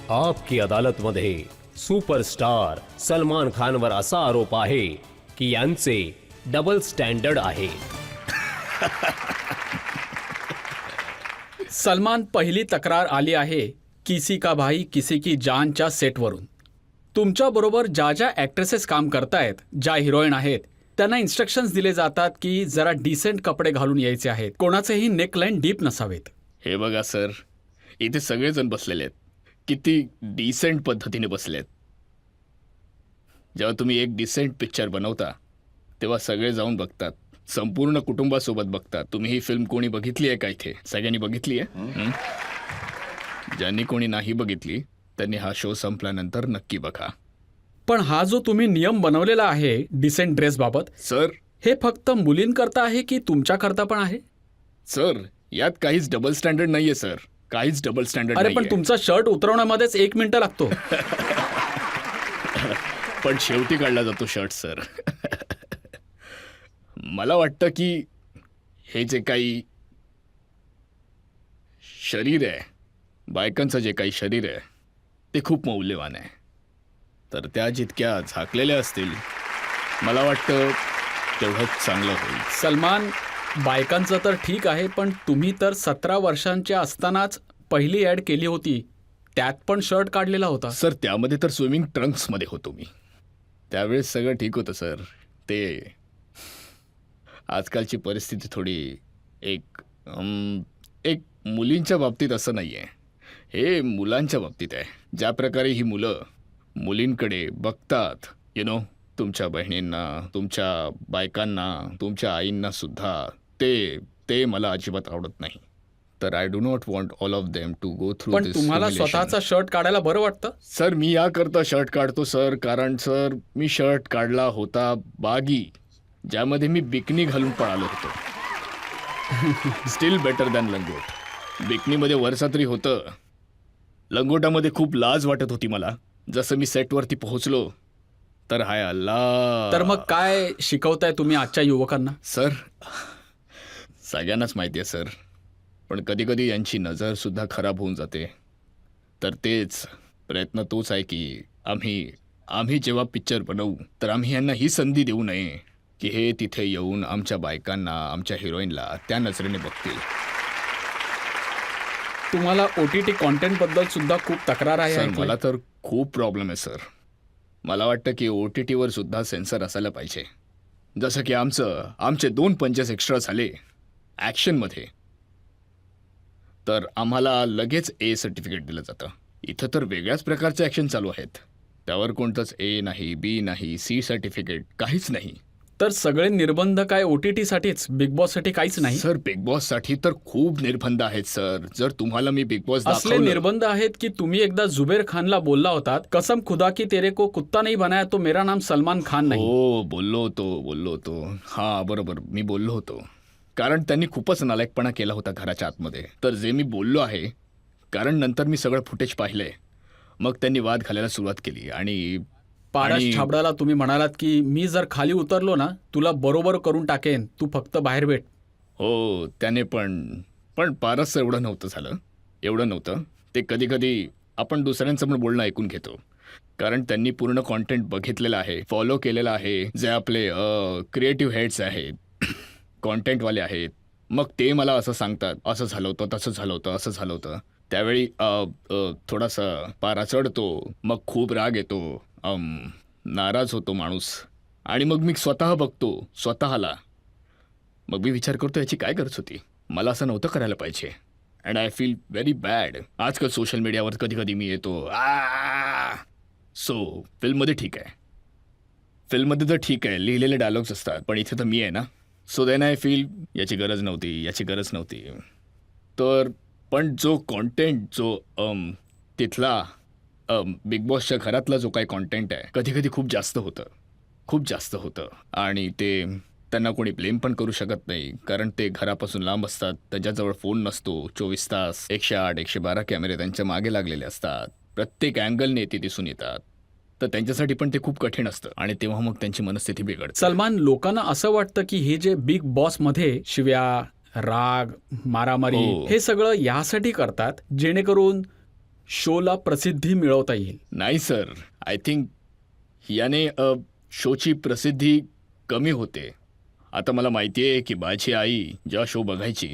आपकी अदालतमध्ये सुपरस्टार सलमान खानवर असा आरोप आहे की यांचे डबल स्टँडर्ड आहे. सलमान, पहिली तक्रार आली आहे किसी का भाई किसी की जानच्या सेटवरून. तुमच्याबरोबर ज्या ज्या ॲक्ट्रेसेस काम करतायत, ज्या हिरोईन आहेत, त्यांना इन्स्ट्रक्शन्स दिले जातात की जरा डिसेंट कपडे घालून यायचे आहेत, कोणाचेही नेकलाईन डीप नसावेत. हे बघा सर, इथे सगळेजण बसलेले आहेत, किती डिसेंट पद्धतीने बसलेत. जेव्हा तुम्ही एक डिसेंट पिक्चर बनवता तेव्हा सगळे जाऊन बघतात, संपूर्ण कुटुंबासोबत बघतात. तुम्ही ही फिल्म कोणी बघितली आहे का? इथे सगळ्यांनी बघितली आहे? ज्यांनी कोणी नाही बघितली त्यांनी हा शो संपल्यानंतर नक्की बघा. पण हा जो तुम्ही नियम बनवलेला आहे डिसेंट ड्रेस बाबत, सर हे फक्त मुलींकरता आहे की तुमच्याकरता पण आहे? सर यात काहीच डबल स्टँडर्ड नाहीये सर, काहीच डबल स्टँडर्ड अरे नाहीये. पण तुमचा शर्ट उतरवण्यामध्येच 1 मिनिट लागतो. पण शेवटी काढला जातो शर्ट सर. मला वाटतं की हे जे काही शरीर आहे, बायकांचं जे काही शरीर आहे ते खूप मौल्यवान आहे. तर त्या जितक्या झाकलेल्या असतील, मला वाटतं तेवढंच चांगलं होईल. सलमान, बायकांचं तर ठीक आहे, पण तुम्ही तर 17 वर्षांच्या असतानाच पहिली ॲड केली होती, त्यात पण शर्ट काढलेला होता. सर त्यामध्ये तर स्विमिंग ट्रंक्समध्ये होतो मी. त्यावेळेस सगळं ठीक होतं सर. ते आजकालची परिस्थिती थोडी एक मुलींच्या बाबतीत असं नाही आहे, हे मुलांच्या बाबतीत आहे. ज्या प्रकारे ही मुलं मुलींकडे बघतात, तुमच्या बहिणींना, तुमच्या बायकांना, तुमच्या आईंना सुद्धा, ते मला अजिबात आवडत नाही. तर I do not want all of them to go through. पण तुम्हाला स्वतःचा शर्ट काढायला बरं वाटतं? सर मी याकरता शर्ट काढतो सर, कारण सर मी शर्ट काढला होता बागी, ज्यामध्ये मी बिकनी घालून पळालो होतो. स्टील बेटर दॅन लंगोट. बिकनीमध्ये वरसात्री होतं, लंगोटामध्ये खूप लाज वाटत होती मला. जसं मी सेटवरती पोहोचलो तर हाय अल्ला. तर मग काय शिकवताय तुम्ही आजच्या युवकांना? सर सगळ्यांनाच माहिती आहे सर, पण कधी कधी यांची नजर सुद्धा खराब होऊन जाते. तर तेच प्रयत्न तोच आहे की आम्ही जेव्हा पिक्चर बनवू तर आम्ही यांना ही संधी देऊ नये की हे तिथे येऊन आमच्या बायकांना, आमच्या हिरोईनला त्या नजरेने बघतील. तुम्हाला OTT कॉन्टेंटबद्दल सुद्धा खूप तक्रार आहे. सर मला तर खूप प्रॉब्लेम आहे सर. मला वाटतं की OTTवर सुद्धा सेन्सर असायला पाहिजे. जसं की आमचे 2 पंचेस एक्स्ट्रा झाले ॲक्शनमध्ये तर आम्हाला लगेच A सर्टिफिकेट दिलं जातं. इथं तर वेगळ्याच प्रकारचे ॲक्शन चालू आहेत, त्यावर कोणतंच A नाही, B नाही, C सर्टिफिकेट काहीच नाही. तर सगळे निर्बंध काय OTTसाठीच, बिग बॉससाठी काहीच नाही? सर बिग बॉससाठी तर खूप निर्बंध आहेत सर. जर तुम्हाला मी बिग बॉस असले निर्बंध आहेत की तुम्ही एकदा जुबेर खानला बोलला होतात, कसम खुदा की तेरे को कुत्ता नहीं बनाया तो मेरा नाम सलमान खान नाही. हो बोललो होतो. हां बरोबर, मी बोललो होतो, कारण त्यांनी खूपच नालायकपणा केला होता घराच्या आतमध्ये. तर जे मी बोललो आहे, कारण नंतर मी सगळं फुटेज पाहिलंय, मग त्यांनी वाद घालायला सुरुवात केली. आणि पारस छाबडाला तुम्ही म्हणालात की मी जर खाली उतरलो ना, तुला बरोबर करून टाकेन, तू फक्त बाहेर भेट. हो त्याने पण पारस एवढं नव्हतं. ते कधी आपण दुसऱ्यांचं पण बोलणं ऐकून घेतो, कारण त्यांनी पूर्ण कॉन्टेंट बघितलेलं आहे, फॉलो केलेलं आहे. जे आपले क्रिएटिव्ह हेड्स आहेत, कॉन्टेंटवाले आहेत, मग ते मला असं सांगतात, असं झालं होतं, तसं झालं होतं. त्यावेळी थोडासा पारा चढतो, मग खूप राग येतो, नाराज होतो माणूस. आणि मग मी स्वतः बघतो स्वतःला, मग मी विचार करतो याची काय गरज होती, मला असं नव्हतं करायला पाहिजे. And I feel very bad. आजकाल सोशल मीडियावर कधी मी येतो सो फिल्ममध्ये ठीक आहे, लिहिलेले डायलॉग्स असतात, पण इथे तर मी आहे ना. सो देन आय फील याची गरज नव्हती. तर पण जो कॉन्टेंट, जो तिथला बिग बॉसच्या घरातला जो काही कॉन्टेंट आहे, कधी खूप जास्त होतं. आणि ते त्यांना कोणी ब्लेम पण करू शकत नाही, कारण ते घरापासून लांब असतात, त्यांच्याजवळ फोन नसतो 24 तास. 108, 112 कॅमेरे त्यांच्या मागे लागलेले असतात, प्रत्येक अँगलने ते दिसून येतात. तर त्यांच्यासाठी पण ते खूप कठीण असतं, आणि तेव्हा मग त्यांची मनस्थिती बिघडते. सलमान, लोकांना असं वाटतं की हे जे बिग बॉसमध्ये शिव्या, राग, मारामारी, हे सगळं यासाठी करतात जेणेकरून शोला प्रसिद्धी मिळवता येईल. नाही सर, आय थिंक याने शोची प्रसिद्धी कमी होते. आता मला माहिती आहे की माझी आई जेव्हा शो बघायची,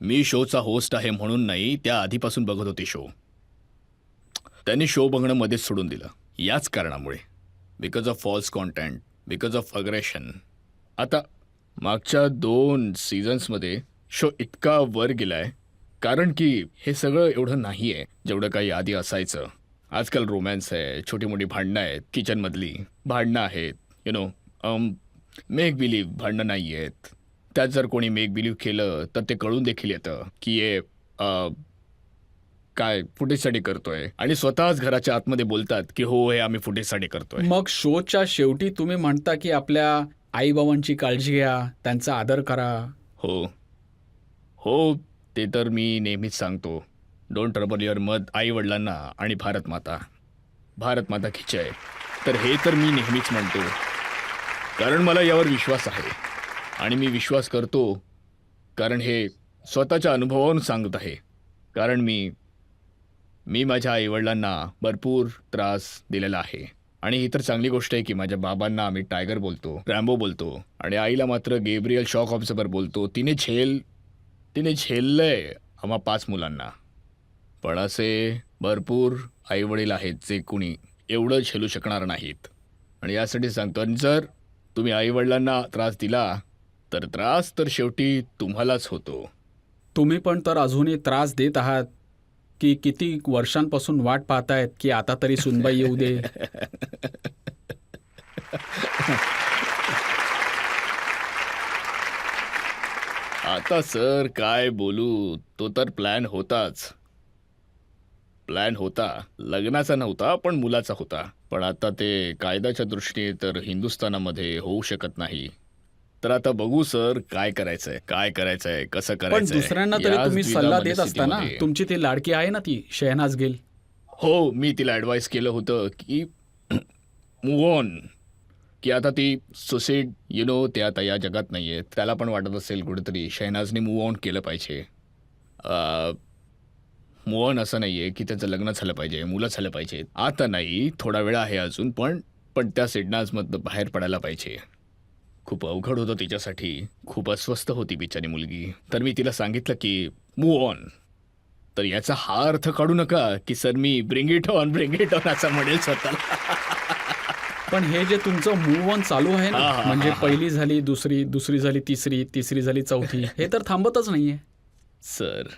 मी शोचा होस्ट आहे म्हणून नाही, त्या आधीपासून बघत होती शो. त्यांनी शो बघणं मध्येच सोडून दिलं याच कारणामुळे, because of false content, because of aggression. आता मागच्या 2 सीझन्समध्ये शो इतका वर गेलाय कारण की हे सगळं एवढं नाही आहे जेवढं काही आधी असायचं. आजकाल रोमॅन्स आहे, छोटी मोठी भांडणं आहेत, किचनमधली भांडणं आहेत, मेक बिलीव्ह भांडणं नाही आहेत. त्यात जर कोणी मेक बिलीव्ह केलं तर ते कळून देखील येतं की हे काय फुटेजसाठी करतोय, आणि स्वतःच घराच्या आतमध्ये बोलतात की हो हे आम्ही फुटेजसाठी करतोय. मग शोच्या शेवटी तुम्ही म्हणता की आपल्या आईबाबांची काळजी घ्या, त्यांचा आदर करा. हो हो, ते तर मी नेहमीच सांगतो. डोंट ट्रबल युअर मद, आई वडिलांना आणि भारत माता खिचाय. तर हे तर मी नेहमीच म्हणतो, कारण मला यावर विश्वास आहे आणि मी विश्वास करतो कारण हे स्वतःच्या अनुभवावरून सांगत आहे. कारण मी माझ्या आईवडिलांना भरपूर त्रास दिलेला आहे, आणि ही तर चांगली गोष्ट आहे की माझ्या बाबांना आम्ही टायगर बोलतो, रॅम्बो बोलतो, आणि आईला मात्र गेब्रियल शॉक ऑब्झर्वर बोलतो. तिने झेललंय आम्हा 5 मुलांना. पण असे भरपूर आईवडील आहेत जे कुणी एवढं झेलू शकणार नाहीत, आणि यासाठी सांगतो, जर तुम्ही आईवडिलांना त्रास दिला तर त्रास तर शेवटी तुम्हालाच होतो. तुम्ही पण तर अजूनही त्रास देत आहात की किती वर्षांपासून वाट पाहतायत की आता तरी सुनबाई येऊ दे. आता सर काय बोलू, तो तर प्लॅन होता, लग्नाचा नव्हता पण मुलाचा होता. पण आता ते कायद्याच्या दृष्टीने तर हिंदुस्थानामध्ये होऊ शकत नाही. तर आता बघू सर काय करायचंय, कसं पण करायचंय. दुसऱ्यांना तरी याच तुम्ही सल्ला देत द्विधा असता ना. मनस्थितीमध्ये. तुमची ती लाडकी आहे ना, ती शेहनाज गिल. हो, मी तिला ॲडवाईस केलं होतं की मूव्ह ऑन, की आता ती सुसाईड ते आता या जगात नाही आहे. त्याला पण वाटत असेल कुठेतरी शहनाजने मूव्ह ऑन केलं पाहिजे. मूव्ह ऑन असं नाही आहे की त्याचं लग्न झालं पाहिजे, मुलं झालं पाहिजेत. आता नाही, थोडा वेळ आहे अजून, पण त्या सिडनाजमधनं बाहेर पडायला पाहिजे. खूप अवघड होतं तिच्यासाठी, खूप अस्वस्थ होती बिचारी मुलगी. तर मी तिला सांगितलं की मूव्ह ऑन. तर याचा हा अर्थ काढू नका की sir me bring it on असं म्हणेल स्वतःला. पण हे जे तुमचं मूव्ह ऑन चालू आहे ना, हा. म्हणजे पहिली झाली दुसरी, दुसरी झाली तिसरी, तिसरी झाली चौथी, हे तर थांबतच नाहीये. Sir,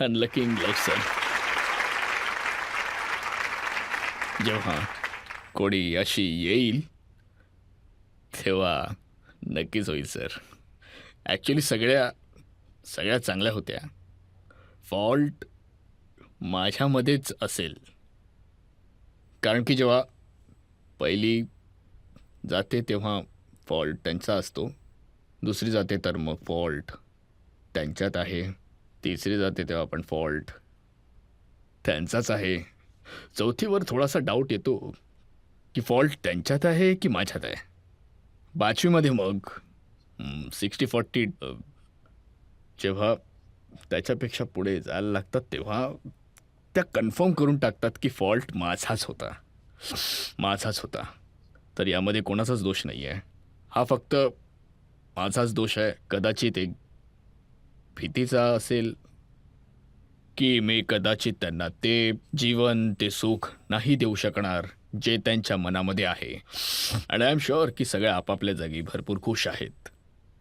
unlucky in love sir. जेव्हा कोणी अशी येईल तेव्हा नक्कीच होईल सर. ॲक्च्युली सगळ्या चांगल्या होत्या. फॉल्ट माझ्यामध्येच असेल, कारण की जेव्हा पहिली जाते तेव्हा फॉल्ट त्यांचा असतो, दुसरी जाते तर मग फॉल्ट त्यांच्यात आहे, तिसरी जाते तेव्हा पण फॉल्ट त्यांचाच आहे, चौथीवर थोडासा डाऊट येतो की फॉल्ट त्यांच्यात आहे की माझ्यात आहे. 5वीमध्ये मग 60-40 जेव्हा त्याच्यापेक्षा पुढे जायला लागतात तेव्हा त्या कन्फर्म करून टाकतात की फॉल्ट माझाच होता. तर यामध्ये कोणाचाच दोष नाही आहे, हा फक्त माझाच दोष आहे. कदाचित एक भीतीचा असेल की मी कदाचित त्यांना ते जीवन, ते सुख नाही देऊ शकणार जे त्यांच्या मनामध्ये आहे. आणि आय एम शुअर की सगळे आपापल्या जागी भरपूर खुश आहेत.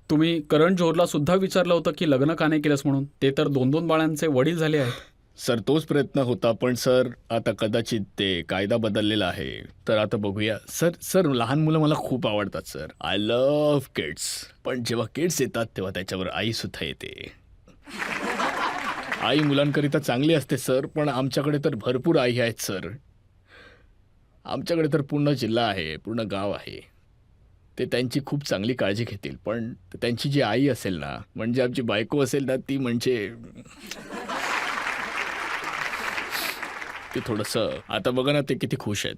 तुम्ही करण जोहरला सुद्धा विचारलं होतं की लग्न का नाही केलंस म्हणून. ते तर 2-2 बाळांचे वडील झाले आहेत. सर, तोच प्रयत्न होता, पण सर आता कदाचित ते कायदा बदललेला आहे, तर आता बघूया. सर लहान मुलं मला खूप आवडतात सर. I love kids. पण जेव्हा किड्स येतात तेव्हा त्याच्यावर आईसुद्धा येते. आई मुलांकरिता चांगली असते सर, पण आमच्याकडे तर भरपूर आई आहेत सर. आमच्याकडे तर पूर्ण जिल्हा आहे, पूर्ण गाव आहे. ते त्यांची खूप चांगली काळजी घेतील, पण त्यांची जी आई असेल ना, म्हणजे आमची बायको असेल ना, ती म्हणजे ते थोडंसं, आता बघा ना ते किती खुश आहेत.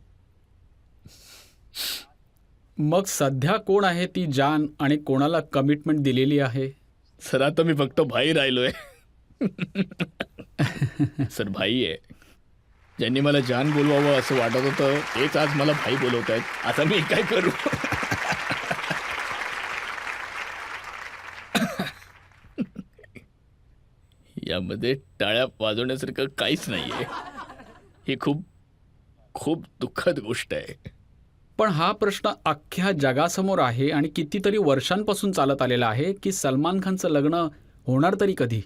मग सध्या कोण आहे ती जान आणि कोणाला कमिटमेंट दिलेली आहे? सर आता मी फक्त भाई राहिलोय. सर भाई आहे. ज्यांनी मला जान बोलवावं असं वाटत होतं तेच आज मला भाई बोलवत आहेत. आता मी काय करू? यामध्ये टाळ्या वाजवण्यासारखं काहीच नाहीये. ही खूप खूप दुःखद गोष्ट आहे. पण हा प्रश्न अख्ख्या जगासमोर आहे आणि कितीतरी वर्षांपासून चालत आलेला आहे की सलमान खानचं लग्न होणार तरी कधी.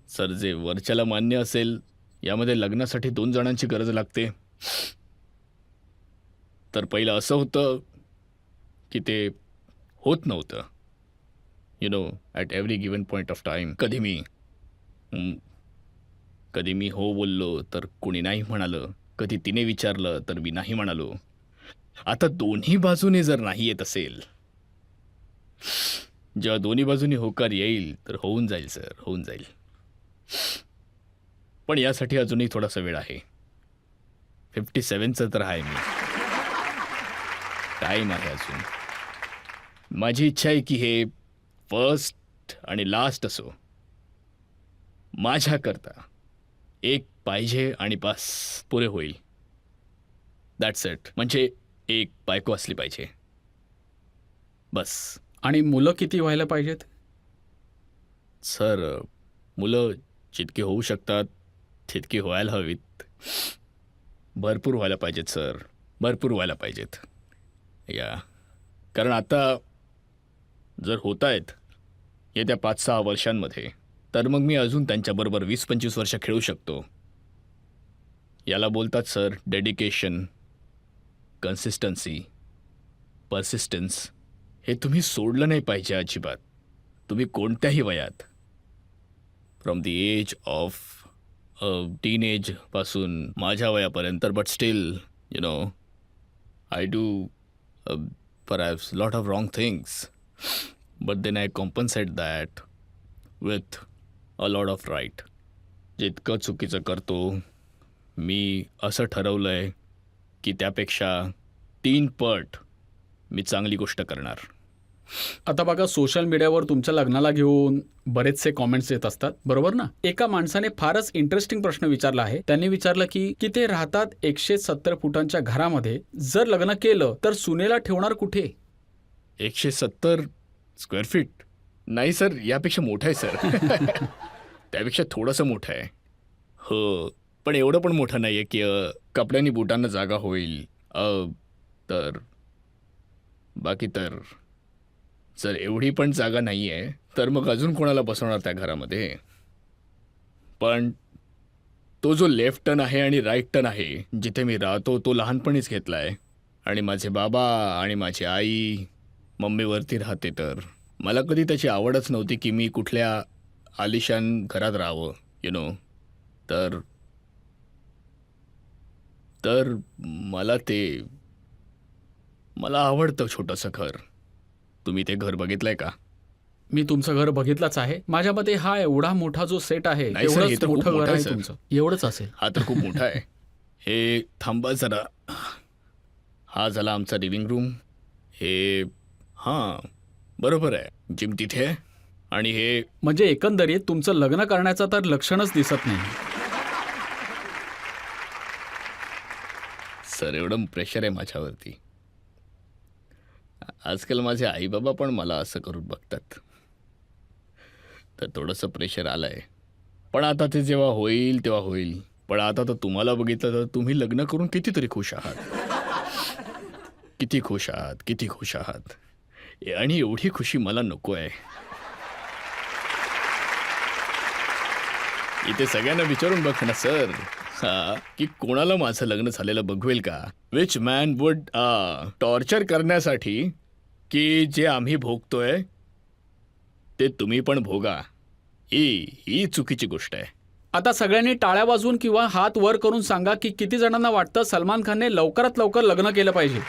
सर, जे वरच्याला मान्य असेल यामध्ये लग्नासाठी 2 जणांची गरज लागते. तर पहिलं असं होतं की ते होत नव्हतं. At every given point of time कधी मी हो बोललो तर कोणी नाही म्हणालं, कधी तिने विचारलं तर मी नाही म्हणालो. आता दोन्ही बाजूने जर नाही येत असेल, जेव्हा दोन्ही बाजूनी होकार येईल तर होऊन जाईल सर, होऊन जाईल. पण यासाठी अजूनही थोडासा वेळ आहे. 57चं तर आहे मी. टाईम आहे अजून. माझी इच्छा आहे की हे फर्स्ट आणि लास्ट असो. माझ्याकरता एक पाहिजे आणि बस पुरे होईल. That's it. म्हणजे एक बायको असली पाहिजे बस. आणि मुलं किती व्हायला पाहिजेत? सर, मुलं जितकी होऊ शकतात तितकी व्हायला हवीत. भरपूर व्हायला पाहिजेत सर, भरपूर व्हायला पाहिजेत. कारण आता जर होत आहेत येत्या 5-6 वर्षांमध्ये तर मग मी अजून त्यांच्याबरोबर 20-25 वर्ष खेळू शकतो. याला बोलतात सर डेडिकेशन, कन्सिस्टन्सी, पर्सिस्टन्स. हे तुम्ही सोडलं नाही पाहिजे अजिबात. तुम्ही कोणत्याही वयात, फ्रॉम दी एज ऑफ टीनेजपासून माझ्या वयापर्यंत, but still I do perhaps lot of wrong things, but then I compensate that with a lot of right. जितकं चुकीचं करतो मी असं ठरवलंय की त्यापेक्षा 3 पट मी चांगली गोष्ट करणार. आता बघा, सोशल मीडियावर तुमच्या लग्नाला घेऊन बरेचसे कॉमेंट्स येत असतात, बरोबर ना? एका माणसाने फारच इंटरेस्टिंग प्रश्न विचारला आहे. त्यांनी विचारलं की ते राहतात 170 फुटांच्या घरामध्ये. जर लग्न केलं तर सुनेला ठेवणार कुठे? 170 स्क्वेअर फीट? नाही सर, यापेक्षा मोठं आहे सर. त्यापेक्षा थोडंसं मोठं आहे. हो, पण एवढं पण मोठं नाही आहे की कपड्यांनी बुटांना जागा होईल. तर बाकी तर जर एवढी पण जागा नाही आहे तर मग अजून कोणाला बसवणार त्या घरामध्ये? पण तो जो लेफ्ट टर्न आहे आणि राईट टर्न आहे जिथे मी राहतो तो लहानपणीच घेतला आहे. आणि माझे बाबा आणि माझी आई मम्मीवरती राहते, तर मला कधी त्याची आवडच नव्हती की मी कुठल्या आलिशान घरात राहावं. तर मला आवडतं छोटंसं घर. तुम्ही ते घर बघितलंय का? मी तुमचं घर बघितलंच आहे. माझ्या मते हा एवढा मोठा जो सेट आहे, नाही सर, हे एवढंच तर खूप मोठं घर मोठं आहे आहे सर. तुमचं. एवढंच असेल. हा तर खूप मोठा आहे. हे थांबा जरा. हा झाला आमचा लिव्हिंग रूम. हे हां बरोबर आहे, जिम तिथे आहे. आणि हे म्हणजे एकंदरीत तुमचं लग्न करण्याचं तर लक्षणच दिसत नाही. सर, एवढं प्रेशर आहे माझ्यावरती. आजकाल माझे आईबाबा पण मला असं करून बघतात, तर थोडंसं प्रेशर आलं आहे. पण आता ते जेव्हा होईल तेव्हा होईल. पण आता तर तुम्हाला बघितलं तर तुम्ही लग्न करून कितीतरी खुश आहात. किती खुश आहात, किती खुश आहात. आणि एवढी खुशी मला नको आहे. इथे सगळ्यांना विचारून बघ ना सर, की कोणाला माझं लग्न झालेलं बघवेल का? विच मॅन वुड टॉर्चर करण्यासाठी की जे आम्ही भोगतोय ते तुम्ही पण भोगा. ही चुकीची गोष्ट आहे. आता सगळ्यांनी टाळ्या वाजवून किंवा हात वर करून सांगा की किती जणांना वाटतं सलमान खानने लवकरात लवकर लग्न केलं पाहिजे.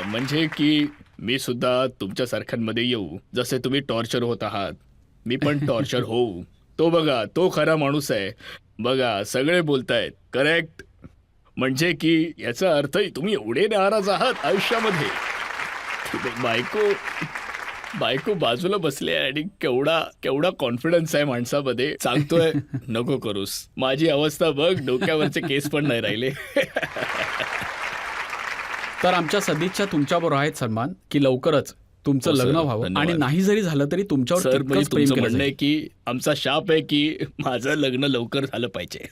म्हणजे की मी सुद्धा तुमच्यासारख्यांमध्ये येऊ. जसे तुम्ही टॉर्चर होत आहात मी पण टॉर्चर होऊ. तो बघा, तो खरा माणूस आहे. बघा, सगळे बोलतायत करेक्ट. म्हणजे की याचा अर्थ तुम्ही एवढे नाराज आहात आयुष्यामध्ये. बायको बायको बाजूला बसली आहे आणि केवढा केवढा कॉन्फिडन्स आहे माणसामध्ये. सांगतोय नको करूस, माझी अवस्था बघ, डोक्यावरचे केस पण नाही राहिले. तर आमच्या सदिच्छा तुमच्याबरोबर आहेत सलमान, की लवकरच तुमचं हो, सर. लग्न व्हावं धन्यवाद. आणि नाही जरी झालं तरी तुमच्यावर सर म्हणजे तितकंच प्रेम तुमचं केलं म्हणणं आहे जाईल. की आमचा शाप आहे की माझं लग्न लवकर झालं पाहिजे.